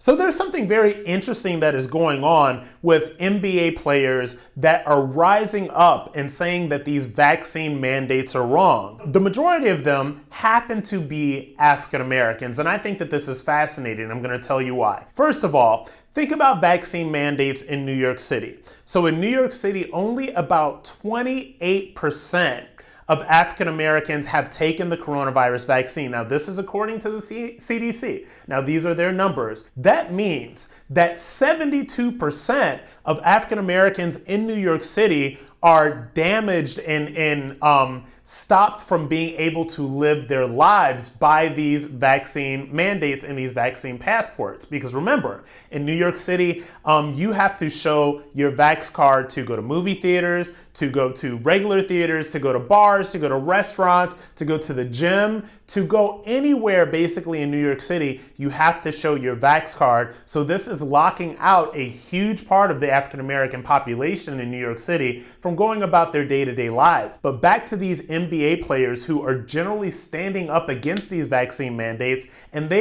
So there's something very interesting that is going on with NBA players that are rising up and saying that these vaccine mandates are wrong. The majority of them happen to be African Americans, and I think that this is fascinating. I'm going to tell you why. First of all, think about vaccine mandates in New York City. So in New York City, only about 28% of African Americans have taken the coronavirus vaccine. Now, this is according to the CDC. Now, these are their numbers. That means that 72% of African Americans in New York City are damaged and stopped from being able to live their lives by these vaccine mandates and these vaccine passports. Because remember, in New York City, you have to show your vax card to go to movie theaters, to go to regular theaters, to go to bars, to go to restaurants, to go to the gym, to go anywhere basically in New York City, you have to show your vax card. So this is locking out a huge part of the African American population in New York City from going about their day-to-day lives. But back to these NBA players who are generally standing up against these vaccine mandates, and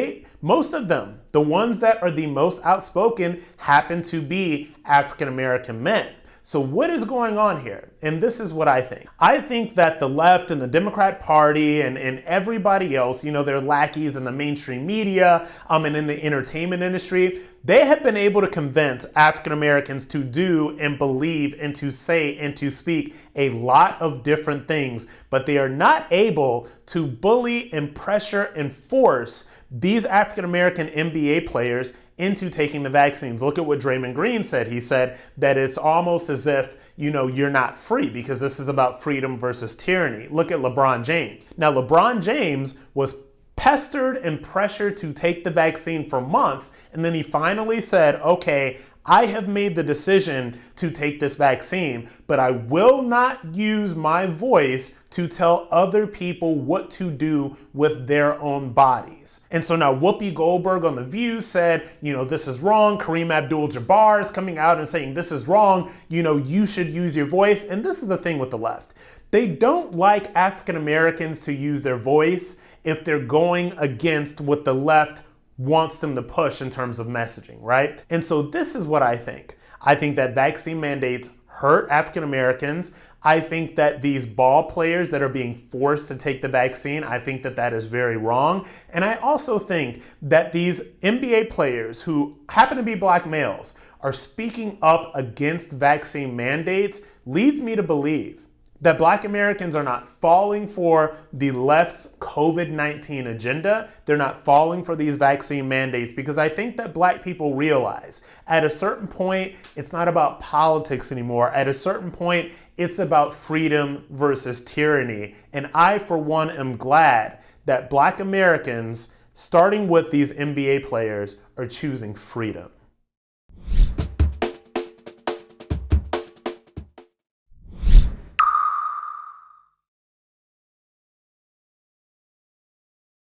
most of them, the ones that are the most outspoken, happen to be African American men. So what is going on here? And this is what I think. I think that the left and the Democrat Party and everybody else, their lackeys in the mainstream media and in the entertainment industry, they have been able to convince African Americans to do and believe and to say and to speak a lot of different things, but they are not able to bully and pressure and force these African American NBA players into taking the vaccines. Look at what Draymond Green said. He said that it's almost as if, you're not free because this is about freedom versus tyranny. Look at LeBron James. Now, LeBron James was pestered and pressured to take the vaccine for months, and then he finally said, okay, I have made the decision to take this vaccine, but I will not use my voice to tell other people what to do with their own bodies. And so now Whoopi Goldberg on The View said, this is wrong. Kareem Abdul-Jabbar is coming out and saying this is wrong. You should use your voice. And this is the thing with the left. They don't like African Americans to use their voice if they're going against what the left wants them to push in terms of messaging, right? And so this is what I think. I think that vaccine mandates hurt African Americans. I think that these ball players that are being forced to take the vaccine, I think that that is very wrong. And I also think that these NBA players who happen to be black males are speaking up against vaccine mandates leads me to believe that black Americans are not falling for the left's COVID-19 agenda. They're not falling for these vaccine mandates because I think that black people realize at a certain point, it's not about politics anymore. At a certain point, it's about freedom versus tyranny. And I, for one, am glad that black Americans, starting with these NBA players, are choosing freedom.